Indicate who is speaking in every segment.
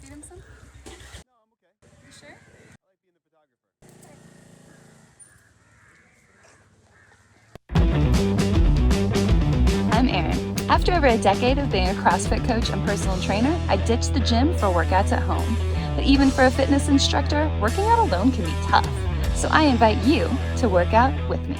Speaker 1: feed him some? No, I'm okay. You sure? I like being the photographer.
Speaker 2: I'm Erin. After over a decade of being a CrossFit coach and personal trainer, I ditched the gym for workouts at home. But even for a fitness instructor, working out alone can be tough. So I invite you to work out with me.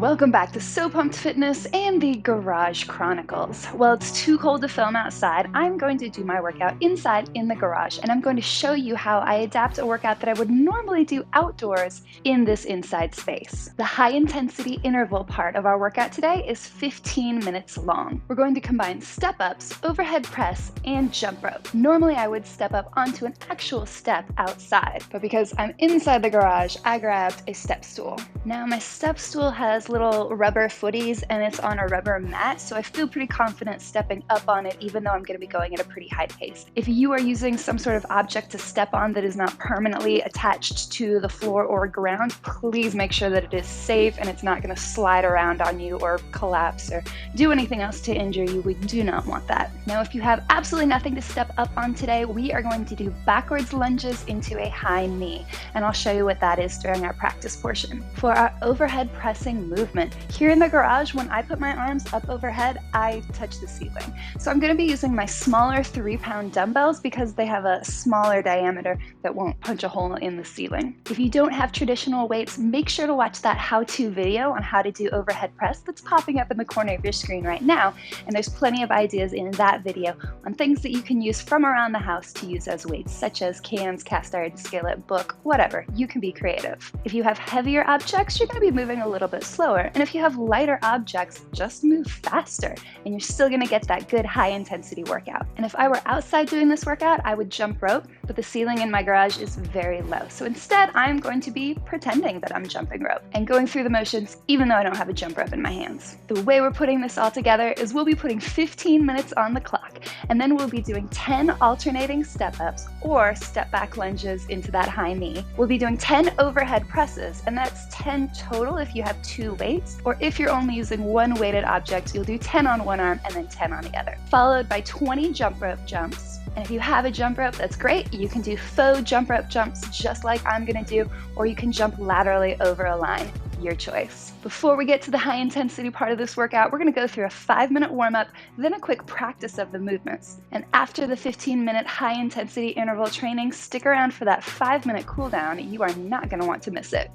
Speaker 2: Welcome back to So Pumped Fitness and the Garage Chronicles. Well, it's too cold to film outside. I'm going to do my workout inside in the garage, and I'm going to show you how I adapt a workout that I would normally do outdoors in this inside space. The high intensity interval part of our workout today is 15 minutes long. We're going to combine step ups, overhead press, and jump rope. Normally I would step up onto an actual step outside, but because I'm inside the garage, I grabbed a step stool. Now my step stool has little rubber footies and it's on a rubber mat, so I feel pretty confident stepping up on it even though I'm going to be going at a pretty high pace. If you are using some sort of object to step on that is not permanently attached to the floor or ground, please make sure that it is safe and it's not going to slide around on you or collapse or do anything else to injure you. We do not want that. Now if you have absolutely nothing to step up on today, we are going to do backwards lunges into a high knee, and I'll show you what that is during our practice portion. For our overhead pressing movement, here in the garage, when I put my arms up overhead, I touch the ceiling. So I'm going to be using my smaller 3-pound dumbbells because they have a smaller diameter that won't punch a hole in the ceiling. If you don't have traditional weights, make sure to watch that how-to video on how to do overhead press that's popping up in the corner of your screen right now, and there's plenty of ideas in that video on things that you can use from around the house to use as weights, such as cans, cast iron skillet, book, whatever. You can be creative. If you have heavier objects, you're going to be moving a little bit slower, and if you have lighter objects, just move faster, and you're still going to get that good high intensity workout. And if I were outside doing this workout, I would jump rope, but the ceiling in my garage is very low, so instead I'm going to be pretending that I'm jumping rope and going through the motions even though I don't have a jump rope in my hands. The way we're putting this all together is we'll be putting 15 minutes on the clock, and then we'll be doing 10 alternating step ups or step back lunges into that high knee. We'll be doing 10 overhead presses, and that's 10 total if you have 2 weights, or if you're only using 1 weighted object, you'll do 10 on one arm and then 10 on the other, followed by 20 jump rope jumps. And if you have a jump rope, that's great. You can do faux jump rope jumps just like I'm gonna do, or you can jump laterally over a line. Your choice. Before we get to the high intensity part of this workout, we're gonna go through a 5-minute warm-up, then a quick practice of the movements. And after the 15-minute high intensity interval training, stick around for that 5-minute cool down. You are not gonna want to miss it.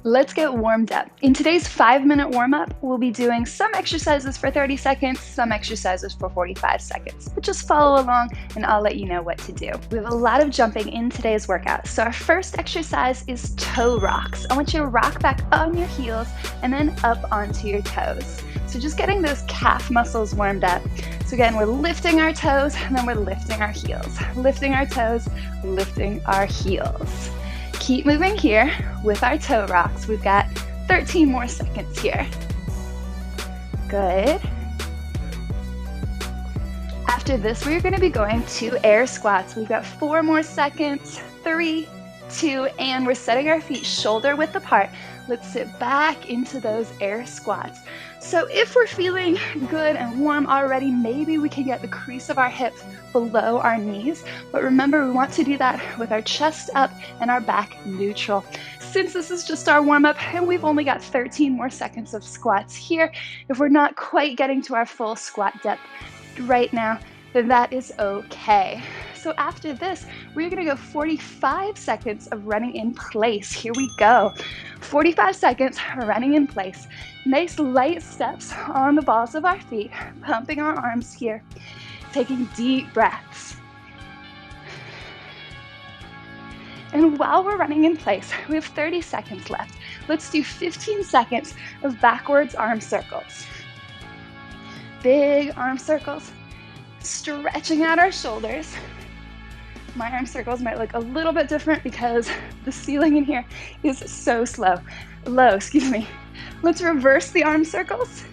Speaker 2: Let's get warmed up. In today's 5-minute warm-up, we'll be doing some exercises for 30 seconds, some exercises for 45 seconds. But just follow along and I'll let you know what to do. We have a lot of jumping in today's workout. So our first exercise is toe rocks. I want you to rock back on your heels and then up onto your toes. So just getting those calf muscles warmed up. So again, we're lifting our toes and then we're lifting our heels. Lifting our toes, lifting our heels. Keep moving here with our toe rocks. We've got 13 more seconds here. Good. After this, we're going to be going to air squats. We've got 4 more seconds. 3, 2, and we're setting our feet shoulder width apart. Let's sit back into those air squats. So if we're feeling good and warm already, maybe we can get the crease of our hips below our knees. But remember, we want to do that with our chest up and our back neutral. Since this is just our warm-up and we've only got 13 more seconds of squats here, if we're not quite getting to our full squat depth right now, then that is okay. So after this, we're gonna go 45 seconds of running in place. Here we go. 45 seconds running in place. Nice light steps on the balls of our feet, pumping our arms here, taking deep breaths. And while we're running in place, we have 30 seconds left. Let's do 15 seconds of backwards arm circles. Big arm circles, stretching out our shoulders. My arm circles might look a little bit different because the ceiling in here is so low, excuse me. Let's reverse the arm circles.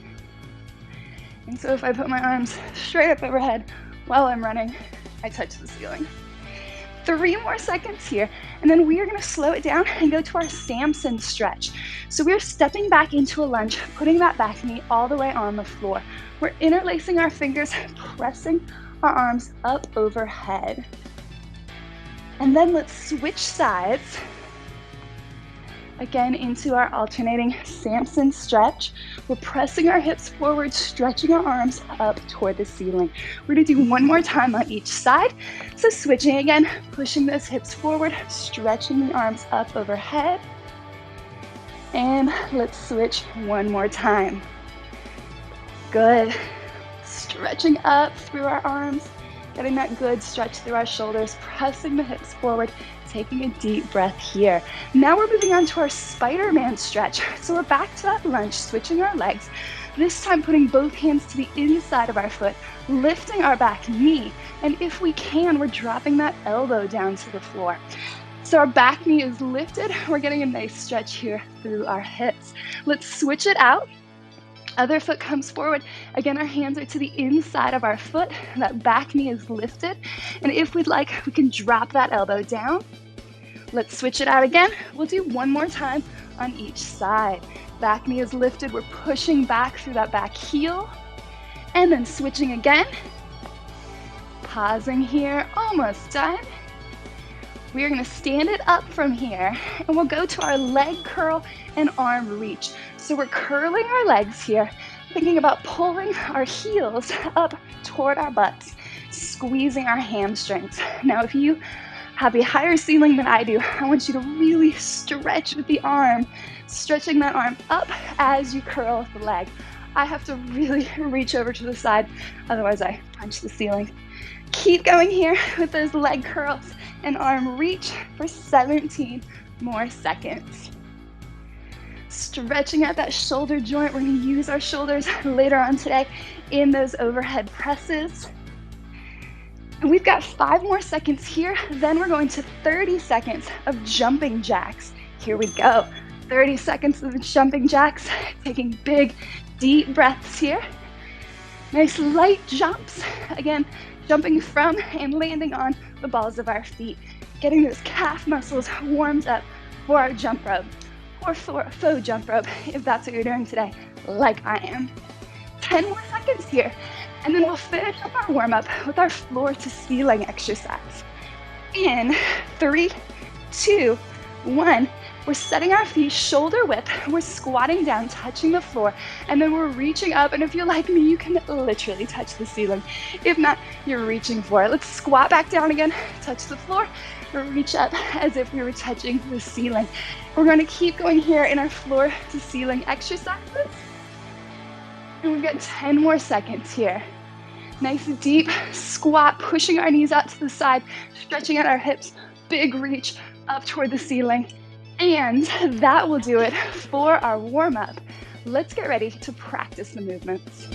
Speaker 2: And so if I put my arms straight up overhead while I'm running, I touch the ceiling. 3 more seconds here, and then we are gonna slow it down and go to our Samson stretch. So we're stepping back into a lunge, putting that back knee all the way on the floor. We're interlacing our fingers, pressing our arms up overhead. And then let's switch sides. Again, into our alternating Samson stretch. We're pressing our hips forward, stretching our arms up toward the ceiling. We're gonna do one more time on each side. So switching again, pushing those hips forward, stretching the arms up overhead. And let's switch one more time. Good. Stretching up through our arms, getting that good stretch through our shoulders, pressing the hips forward, taking a deep breath here. Now we're moving on to our Spider-Man stretch. So we're back to that lunge, switching our legs. This time putting both hands to the inside of our foot, lifting our back knee. And if we can, we're dropping that elbow down to the floor. So our back knee is lifted. We're getting a nice stretch here through our hips. Let's switch it out. Other foot comes forward. Again, our hands are to the inside of our foot. That back knee is lifted. And if we'd like, we can drop that elbow down. Let's switch it out again. We'll do one more time on each side. Back knee is lifted. We're pushing back through that back heel. And then switching again. Pausing here, almost done. We are gonna stand it up from here, and we'll go to our leg curl and arm reach. So we're curling our legs here, thinking about pulling our heels up toward our butts, squeezing our hamstrings. Now, if you have a higher ceiling than I do, I want you to really stretch with the arm, stretching that arm up as you curl the leg. I have to really reach over to the side, otherwise I punch the ceiling. Keep going here with those leg curls and arm reach for 17 more seconds. Stretching out that shoulder joint. We're going to use our shoulders later on today in those overhead presses. And we've got 5 more seconds here. Then we're going to 30 seconds of jumping jacks. Here we go. 30 seconds of jumping jacks. Taking big, deep breaths here. Nice light jumps. Again, jumping from and landing on the balls of our feet. Getting those calf muscles warmed up for our jump rope. Or for a faux jump rope, if that's what you're doing today, like I am. 10 more seconds here. And then we'll finish up our warm-up with our floor to ceiling exercise. In 3, 2, 1. We're setting our feet shoulder width. We're squatting down, touching the floor, and then we're reaching up. And if you're like me, you can literally touch the ceiling. If not, you're reaching for it. Let's squat back down again, touch the floor, reach up as if we were touching the ceiling. We're going to keep going here in our floor to ceiling exercises. And we've got 10 more seconds here. Nice deep squat, pushing our knees out to the side, stretching out our hips, big reach up toward the ceiling. And that will do it for our warm-up. Let's get ready to practice the movements.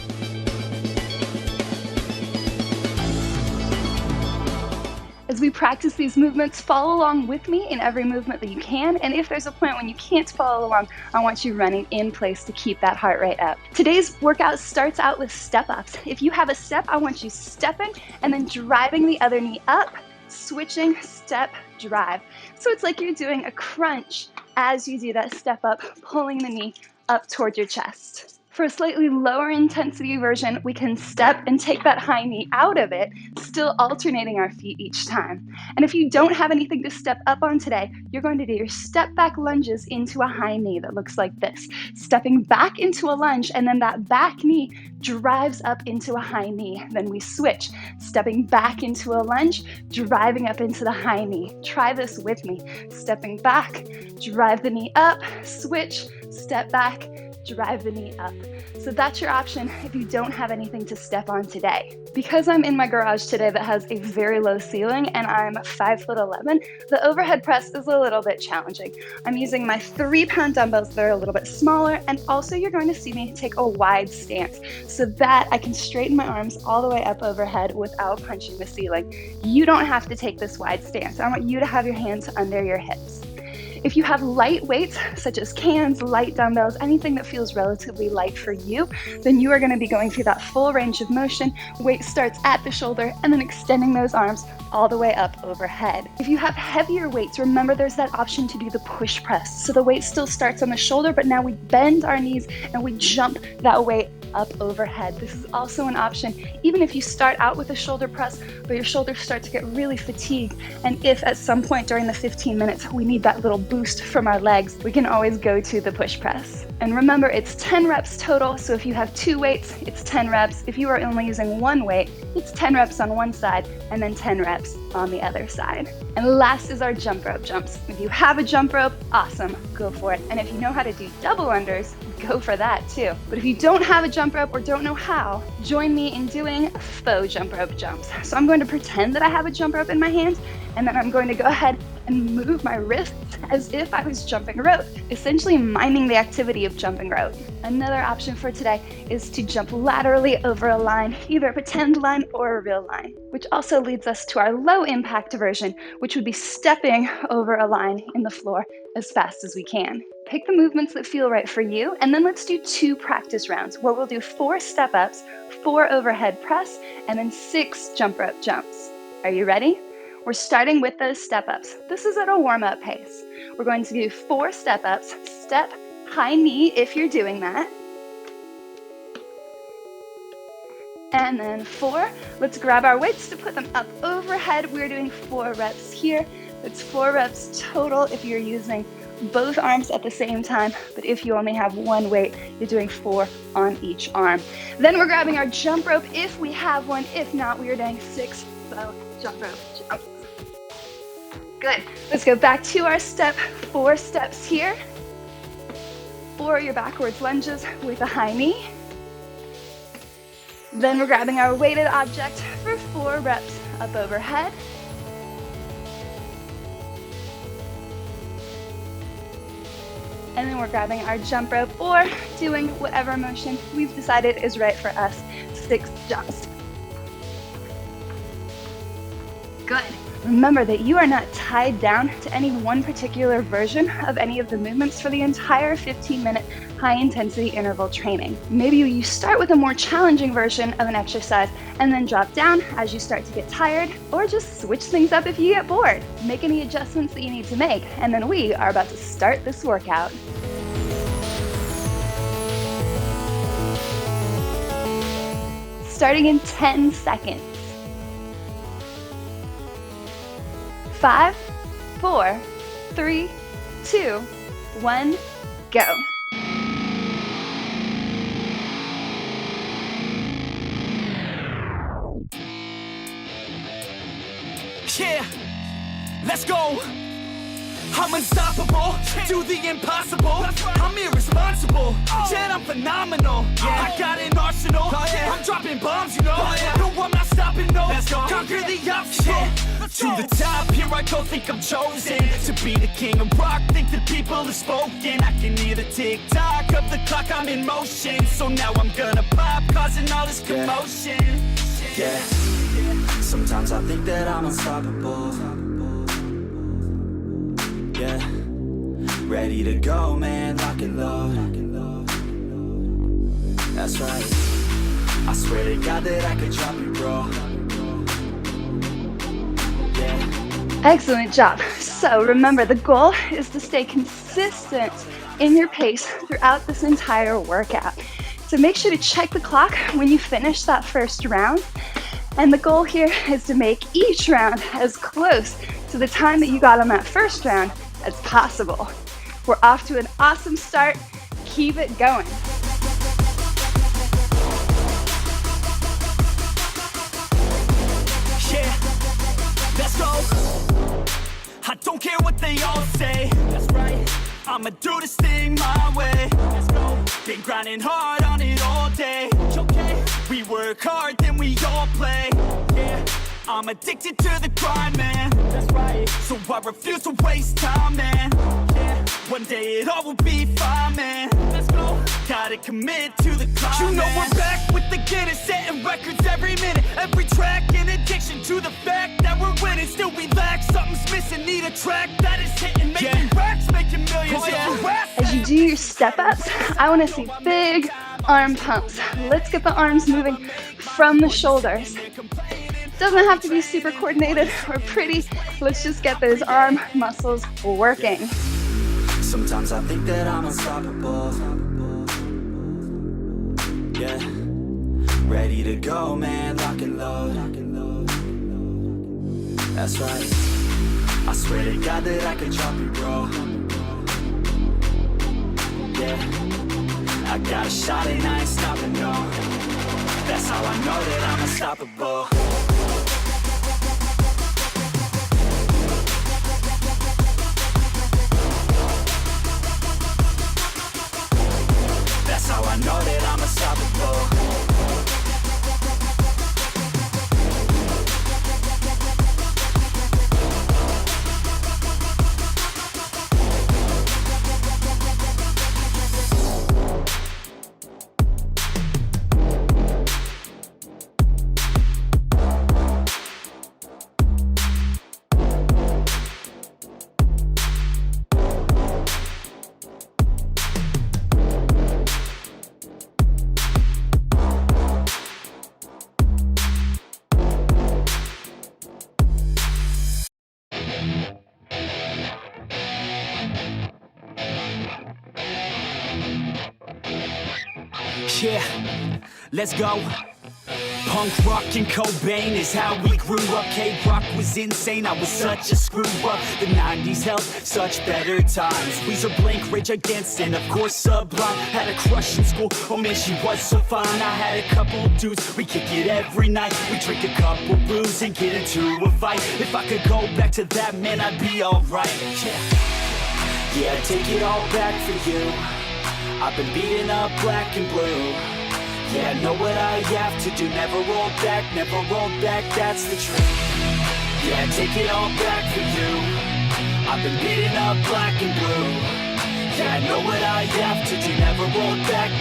Speaker 2: As we practice these movements, follow along with me in every movement that you can. And if there's a point when you can't follow along, I want you running in place to keep that heart rate up. Today's workout starts out with step-ups. If you have a step, I want you stepping and then driving the other knee up, switching, step, drive. So it's like you're doing a crunch as you do that step up, pulling the knee up toward your chest. For a slightly lower intensity version, we can step and take that high knee out of it, still alternating our feet each time. And if you don't have anything to step up on today, you're going to do your step back lunges into a high knee that looks like this. Stepping back into a lunge, and then that back knee drives up into a high knee. Then we switch, stepping back into a lunge, driving up into the high knee. Try this with me. Stepping back, drive the knee up, switch, step back, drive the knee up. So that's your option if you don't have anything to step on today. Because I'm in my garage today that has a very low ceiling and I'm 5'11", the overhead press is a little bit challenging. I'm using my 3-pound dumbbells that are a little bit smaller, and also you're going to see me take a wide stance so that I can straighten my arms all the way up overhead without punching the ceiling. You don't have to take this wide stance. I want you to have your hands under your hips. If you have light weights, such as cans, light dumbbells, anything that feels relatively light for you, then you are going to be going through that full range of motion. Weight starts at the shoulder and then extending those arms all the way up overhead. If you have heavier weights, remember there's that option to do the push press. So the weight still starts on the shoulder, but now we bend our knees and we jump that weight up overhead. This is also an option, even if you start out with a shoulder press, but your shoulders start to get really fatigued. And if at some point during the 15 minutes we need that little boost from our legs, we can always go to the push press. And remember, it's 10 reps total. So if you have 2 weights, it's 10 reps. If you are only using 1 weight, it's 10 reps on one side and then 10 reps on the other side. And last is our jump rope jumps. If you have a jump rope, awesome, go for it. And if you know how to do double unders, go for that too. But if you don't have a jump rope or don't know how, join me in doing faux jump rope jumps. So I'm going to pretend that I have a jump rope in my hand, and then I'm going to go ahead and move my wrists as if I was jumping rope, essentially miming the activity of jumping rope. Another option for today is to jump laterally over a line, either a pretend line or a real line, which also leads us to our low impact version, which would be stepping over a line in the floor as fast as we can. Pick the movements that feel right for you, and then let's do 2 practice rounds where we'll do 4 step-ups, 4 overhead press, and then 6 jump rope jumps. Are you ready? We're starting with those step-ups. This is at a warm-up pace. We're going to do 4 step-ups, step, high knee if you're doing that. And then 4, let's grab our weights to put them up overhead. We're doing 4 reps here. That's 4 reps total if you're using both arms at the same time, but if you only have 1 weight, you're doing 4 on each arm. Then we're grabbing our jump rope if we have one. If not, we are doing 6 faux jump rope jumps. Good. Let's go back to our step. 4 steps here. 4 your backwards lunges with a high knee. Then we're grabbing our weighted object for 4 reps up overhead. And then we're grabbing our jump rope or doing whatever motion we've decided is right for us. 6 jumps. Good. Remember that you are not tied down to any one particular version of any of the movements for the entire 15-minute high-intensity interval training. Maybe you start with a more challenging version of an exercise and then drop down as you start to get tired, or just switch things up if you get bored. Make any adjustments that you need to make, and then we are about to start this workout. Starting in 10 seconds. 5, 4, 3, 2, 1, go.
Speaker 1: Yeah, let's go. I'm unstoppable, do the impossible. I'm irresponsible, yet I'm phenomenal. I got an arsenal, I'm dropping bombs, you know. No, I'm not stopping, no. Conquer the obstacle. To the top, here I go, think I'm chosen to be the king of rock, think the people have spoken. I can hear the tick-tock of the clock, I'm in motion. So now I'm gonna pop, causing all this commotion.
Speaker 3: Yeah, sometimes I think that I'm unstoppable. Yeah, ready to go, man, lock and load. That's right, I swear to God that I could drop you, bro.
Speaker 2: Excellent job. So remember, the goal is to stay consistent in your pace throughout this entire workout. So make sure to check the clock when you finish that first round. And the goal here is to make each round as close to the time that you got on that first round as possible. We're off to an awesome start. Keep it going.
Speaker 1: Yeah, let's go. I don't care what they all say. That's right. I'ma do this thing my way. Let's go. Been grinding hard on it all day. Okay. We work hard, then we all play. Yeah. I'm addicted to the grind, man. That's right. So I refuse to waste time, man. Yeah. One day it all will be fine, man. Let's go. Gotta commit to the climb. You know we're back with the Guinness, setting records every minute, every track. In addiction to the fact that we're winning, still we lack something's missing. Need a track that is hitting, making racks,
Speaker 2: do your step ups, I want to see big arm pumps. Let's get the arms moving from the shoulders. Doesn't have to be super coordinated or pretty. Let's just get those arm muscles working.
Speaker 3: Sometimes I think that I'm unstoppable. Yeah, ready to go, man, lock and load. That's right, I swear to God that I could drop you, bro. Yeah, I got a shot and I ain't stopping, no. That's how I know that I'm unstoppable. That's how I know that I'm unstoppable. Yeah, let's go. Punk rock and Cobain is how we grew up. K-rock was insane, I was such a screw up. The 90s held such better times. Weezer, Blink, Rage Against, and of course Sublime. Had a crush in school, oh man she was so fine. I had a couple dudes, we kick it every night. We drink a couple brews and get into a fight. If I could go back to that, man, I'd be alright. Yeah, I'd take it all back for you. I've been beating up black and blue. Yeah, I know what I have to do. Never roll back, that's the truth. Yeah, take it all back for you. I've been beating up black and blue. Yeah, I know what I have to do. Never roll back,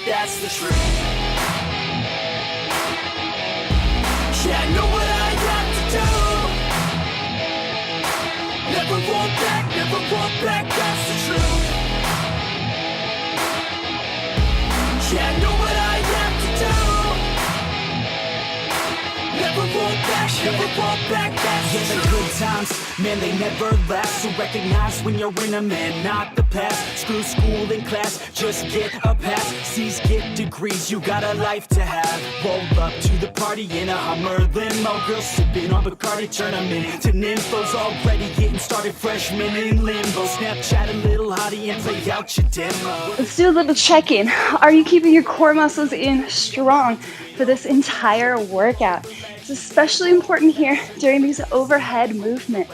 Speaker 3: that's the truth. Yeah, I know what I have to do. Never roll back, that's the truth. Yeah, I know what I have to do. Never roll back, that's the truth. The good times, man, they never last. So recognize when you're in a man, not the past. Screw school and class, just get a pass. C's get degrees, you got a life to have. Roll up to the party in a Hummer limo. Girls sipping on Bacardi, turn them into nymphos. Already getting started, freshmen in limbo. Snapchat a little hottie and play out your demo.
Speaker 2: Let's do a little check-in. Are you keeping your core muscles in strong for this entire workout? It's especially important here during these overhead movements.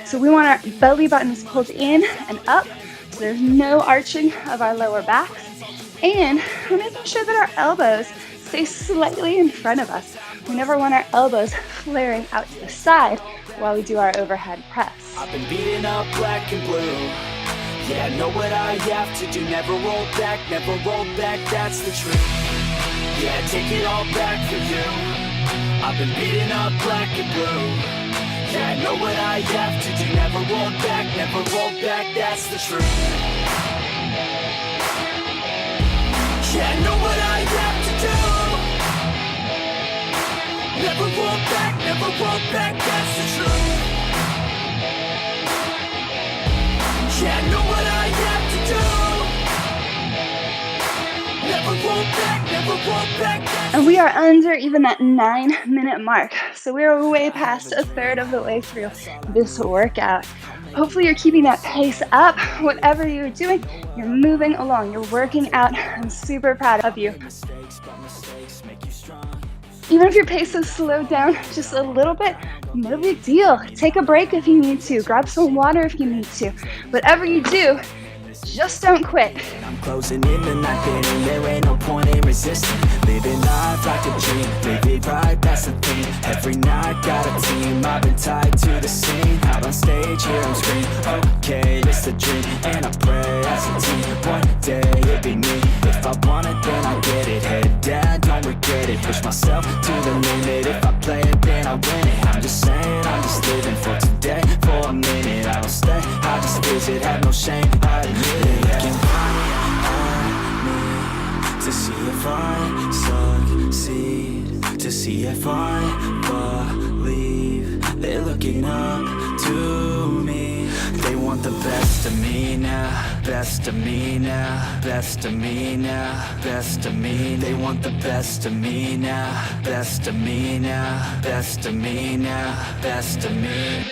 Speaker 2: So we want our belly buttons pulled in and up, so there's no arching of our lower backs. And we're making sure that our elbows stay slightly in front of us. We never want our elbows flaring out to the side while we do our overhead press.
Speaker 3: I've been beating up black and blue. Yeah, I know what I have to do. Never roll back, that's the truth. Yeah, take it all back for you. I've been beating up black and blue. Yeah, I know what I have to do. Never roll back, that's the truth. Yeah, I know what I have to do. Never roll back, that's the truth. Yeah, I know what I have to do. Never roll back.
Speaker 2: And we are under even that 9-minute mark. So we are way past a third of the way through this workout. Hopefully you're keeping that pace up. Whatever you're doing, you're moving along, you're working out. I'm super proud of you. Even if your pace has slowed down just a little bit, no big deal. Take a break if you need to. Grab some water if you need to. Whatever you do, just don't quit.
Speaker 3: I'm closing in the night, and there ain't no point in resisting. Living life like a dream, live it right, that's the thing. Every night got a team, I've been tied to the scene. Out on stage, here I'm screaming, okay, it's a dream. And I pray as a team, one day it'll be me. If I want it, then I get it. Head down, don't regret it. Push myself to the limit. If I play it, then I win it. I'm just saying, I'm just living for today. For a minute, I don't stay, I just visit. Have no shame, I admit it. if I succeed, to see if I believe they're looking up to me. They want the best of me now, best of me now, best of me now, best of me. They want the best of me now, best of me now, best of me now, best of me.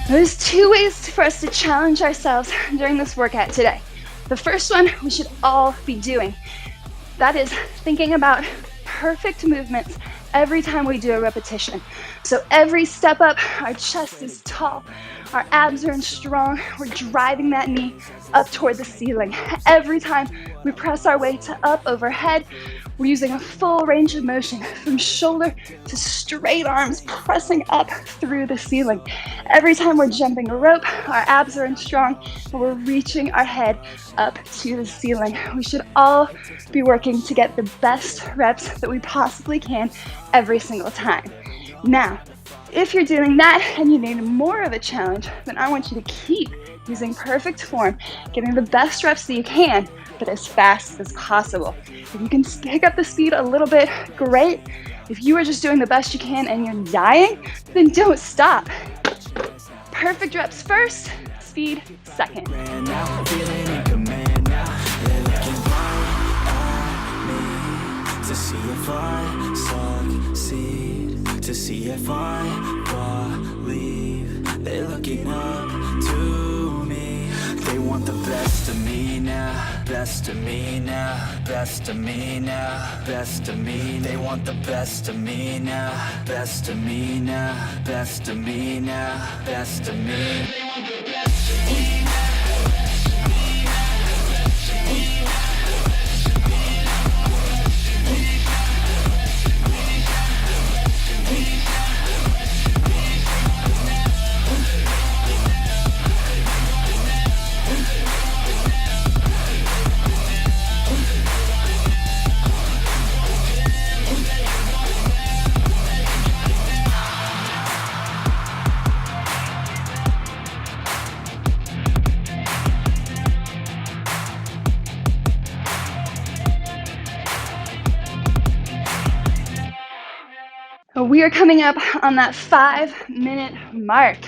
Speaker 2: There's two ways for us to challenge ourselves during this workout today. The first one we should all be doing. That is thinking about perfect movements every time we do a repetition. So every step up, our chest is tall, our abs are strong, we're driving that knee up toward the ceiling. Every time we press our way to up overhead, we're using a full range of motion from shoulder to straight arms, pressing up through the ceiling. Every time we're jumping a rope, our abs are strong and we're reaching our head up to the ceiling. We should all be working to get the best reps that we possibly can every single time. Now, if you're doing that and you need more of a challenge, then I want you to keep using perfect form, getting the best reps that you can, but as fast as possible. If you can pick up the speed a little bit, great. If you are just doing the best you can and you're dying, then don't stop. Perfect reps first, speed second.
Speaker 3: To see if I succeed, to see if I believe they're looking up to me. They want the best of me now, best of me now, best of me now, best of me. They want the best of me now, best of me now, best of me now, best of me. They want the best of me now.
Speaker 2: We are coming up on that 5-minute mark.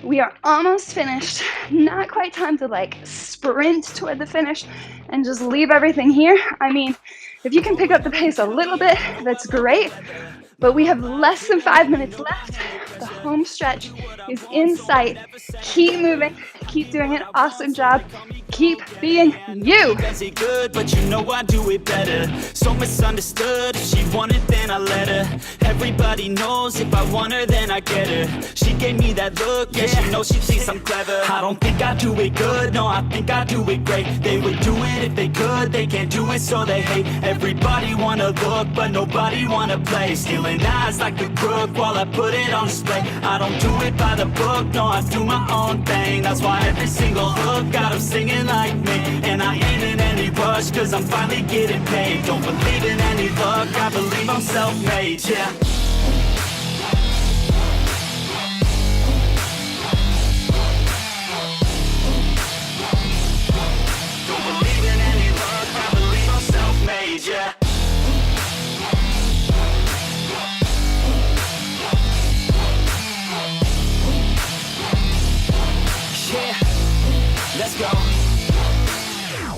Speaker 2: We are almost finished. Not quite time to sprint toward the finish and just leave everything here. I mean, if you can pick up the pace a little bit, that's great. But we have less than 5 minutes left. The home stretch is in sight. Keep moving. Keep doing an awesome job. Keep being you.
Speaker 3: Does it good, but you know I do it better. So misunderstood. If she wanted, then I let her. Everybody knows if I want her, then I get her. She gave me that look, yeah, she knows she thinks I'm clever. I don't think I do it good, no, I think I do it great. They would do it if they could, they can't do it, so they hate. Everybody wanna look, but nobody wanna play. Stealing eyes like a crook while I put it on display. I don't do it by the book, no, I do my own thing. That's why every single hook got them singing like me. And I ain't in any rush, cause I'm finally getting paid. Don't believe in any luck, I believe I'm self-made, yeah. Don't believe in any luck, I believe I'm self-made, yeah. Let's go.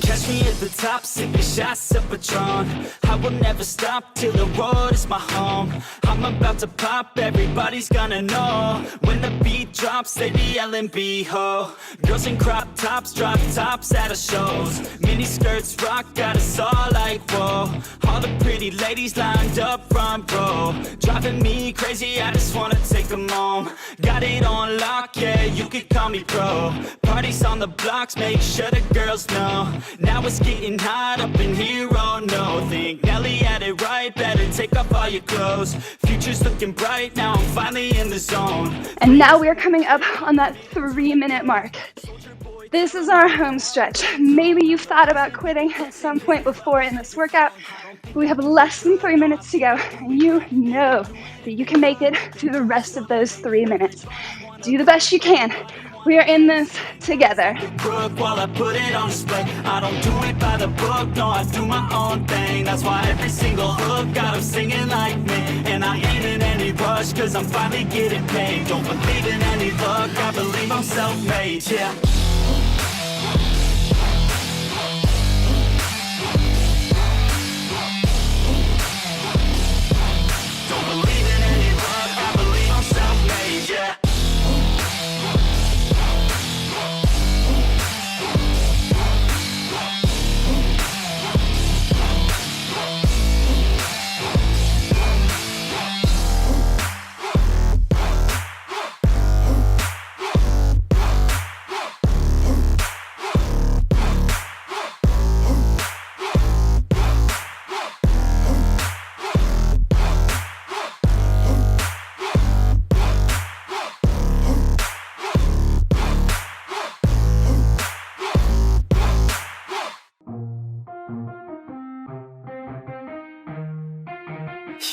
Speaker 3: Catch me at the top, sipping shots of Patron. I will never stop till the road is my home. I'm about to pop, everybody's gonna know. When the beat drops, they be yelling B-ho. Girls in crop tops, drop tops at our shows. Mini skirts rock, got us all like whoa. All the pretty ladies lined up front row. Driving me crazy, I just wanna take them home. Got it on lock, yeah, you could call me pro. Parties on the blocks, make sure the girls know. Now it's getting hot up in here, oh no. Think Nelly had it right, better take off all your clothes. Future's looking bright, now I'm finally in the zone.
Speaker 2: And now we are coming up on that 3-minute mark. This is our home stretch. Maybe you've thought about quitting at some point before in this workout. We have less than 3 minutes to go, and you know that you can make it through the rest of those 3 minutes. Do the best you can. We are in this together.
Speaker 3: While I put it on display, I don't do it by the book, no, I do my own thing. That's why every single hook got them singing like me. And I ain't in any rush, cause I'm finally getting paid. Don't believe in any luck, I believe I'm self-made, yeah. Don't believe in any luck, I believe I'm self-made, yeah.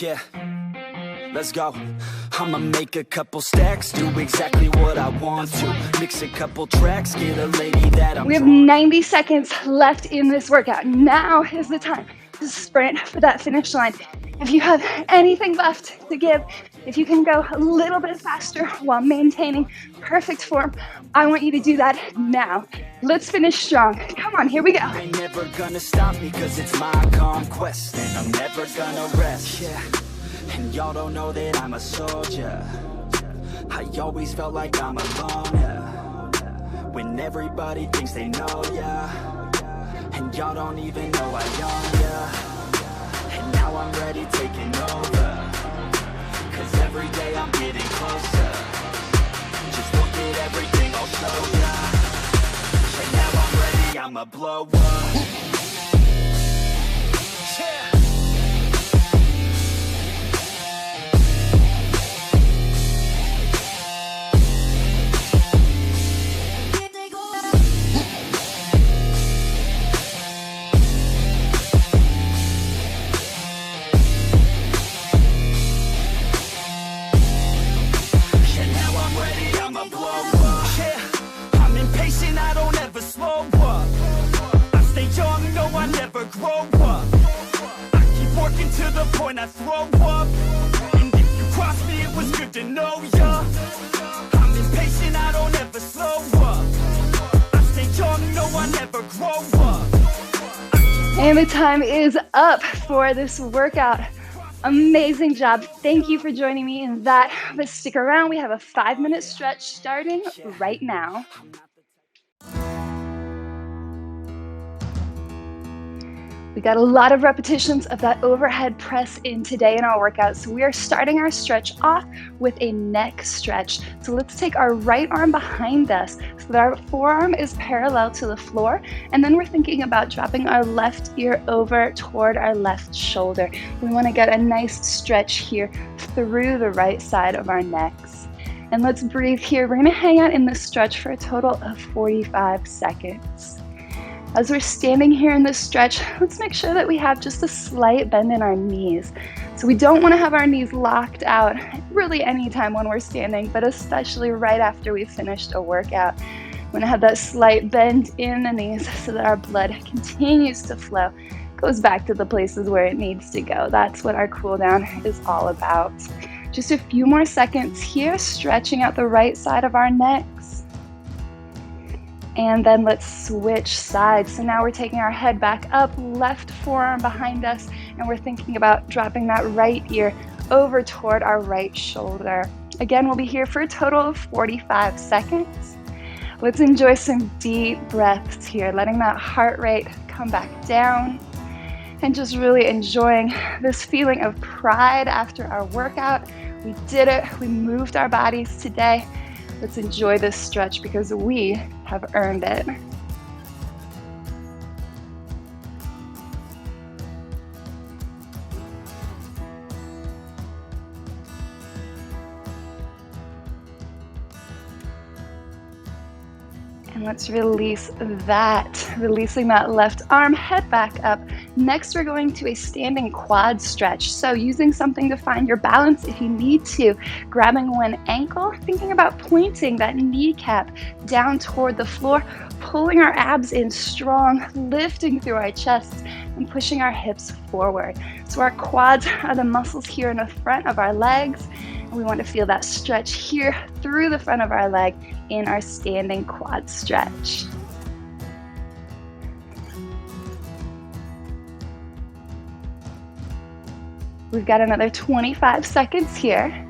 Speaker 3: Yeah, let's go. I'ma make a couple stacks, do exactly what I want to. Mix a couple tracks, get a lady that I'm
Speaker 2: We have 90 seconds left in this workout. Now is the time to sprint for that finish line. If you have anything left to give, if you can go a little bit faster while maintaining perfect form, I want you to do that now. Let's finish strong. Come on, here we go.
Speaker 3: Ain't never gonna stop me, cause it's my conquest, and I'm never gonna rest, yeah. And y'all don't know that I'm a soldier. I always felt like I'm alone, yeah. When everybody thinks they know, yeah. And y'all don't even know I own, yeah. And now I'm ready, taking over. Cause every day I'm getting closer. Just look at everything I'll show ya. And now I'm ready, I'ma blow up. Yeah. Grow up. I keep working to the point I throw up. And if you cross me, it was good to know ya. I'm impatient, I don't ever slow up. I stay young, no, I never grow up.
Speaker 2: And the time is up for this workout. Amazing job. Thank you for joining me in that. But stick around. We have a 5-minute stretch starting right now. We got a lot of repetitions of that overhead press in today in our workout. So we are starting our stretch off with a neck stretch. So let's take our right arm behind us so that our forearm is parallel to the floor. And then we're thinking about dropping our left ear over toward our left shoulder. We want to get a nice stretch here through the right side of our necks. And let's breathe here. We're going to hang out in this stretch for a total of 45 seconds. As we're standing here in this stretch, let's make sure that we have just a slight bend in our knees. So we don't want to have our knees locked out really anytime when we're standing, but especially right after we've finished a workout. We want to have that slight bend in the knees so that our blood continues to flow, goes back to the places where it needs to go. That's what our cool down is all about. Just a few more seconds here, stretching out the right side of our necks. And then let's switch sides. So now we're taking our head back up, left forearm behind us, and we're thinking about dropping that right ear over toward our right shoulder. Again, we'll be here for a total of 45 seconds. Let's enjoy some deep breaths here, letting that heart rate come back down, and just really enjoying this feeling of pride after our workout. We did it, we moved our bodies today. Let's enjoy this stretch because we have earned it. And let's release that, releasing that left arm, head back up. Next, we're going to a standing quad stretch. So using something to find your balance if you need to, grabbing one ankle, thinking about pointing that kneecap down toward the floor, pulling our abs in strong, lifting through our chests, and pushing our hips forward. So our quads are the muscles here in the front of our legs. We want to feel that stretch here through the front of our leg in our standing quad stretch. We've got another 25 seconds here.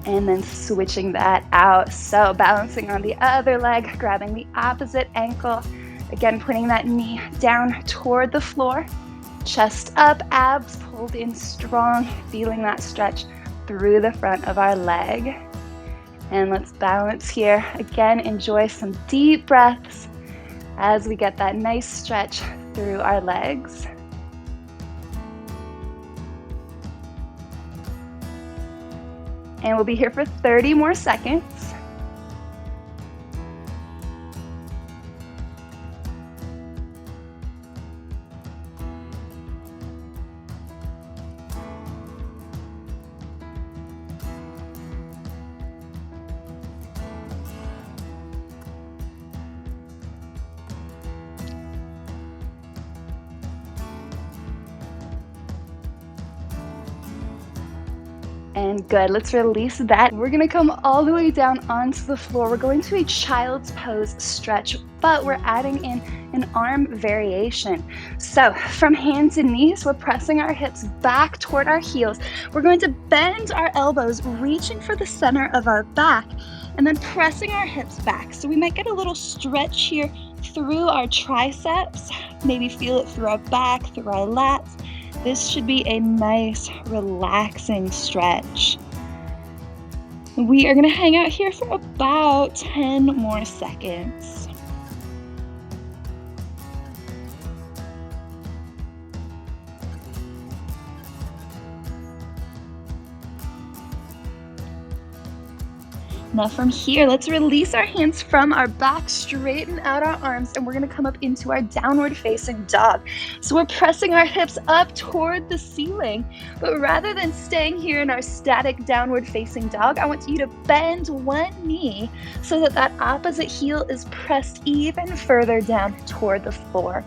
Speaker 2: And then switching that out. So balancing on the other leg, grabbing the opposite ankle. Again, putting that knee down toward the floor. Chest up, abs pulled in strong, feeling that stretch through the front of our leg. And let's balance here. Again, enjoy some deep breaths as we get that nice stretch through our legs. And we'll be here for 30 more seconds. And good, let's release that. We're gonna come all the way down onto the floor. We're going to a child's pose stretch, but we're adding in an arm variation. So from hands and knees, we're pressing our hips back toward our heels. We're going to bend our elbows, reaching for the center of our back, and then pressing our hips back. So we might get a little stretch here through our triceps, maybe feel it through our back, through our lats. This should be a nice, relaxing stretch. We are gonna hang out here for about 10 more seconds. Now from here, let's release our hands from our back, straighten out our arms, and we're gonna come up into our downward facing dog. So we're pressing our hips up toward the ceiling, but rather than staying here in our static downward facing dog, I want you to bend one knee so that that opposite heel is pressed even further down toward the floor.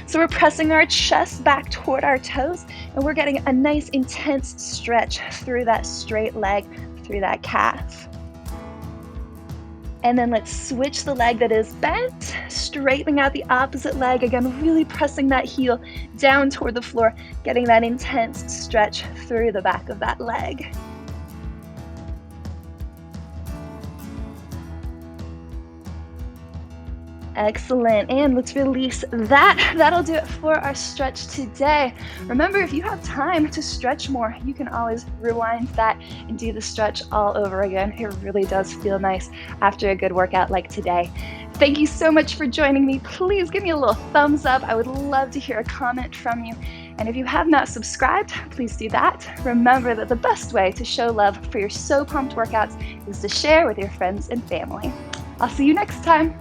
Speaker 2: So we're pressing our chest back toward our toes, and we're getting a nice intense stretch through that straight leg, through that calf. And then let's switch the leg that is bent, straightening out the opposite leg. Again, really pressing that heel down toward the floor, getting that intense stretch through the back of that leg. Excellent, and let's release that. That'll do it for our stretch today. Remember, if you have time to stretch more, you can always rewind that and do the stretch all over again. It really does feel nice after a good workout like today. Thank you so much for joining me. Please give me a little thumbs up. I would love to hear a comment from you. And if you have not subscribed, please do that. Remember that the best way to show love for your So Pumped workouts is to share with your friends and family. I'll see you next time.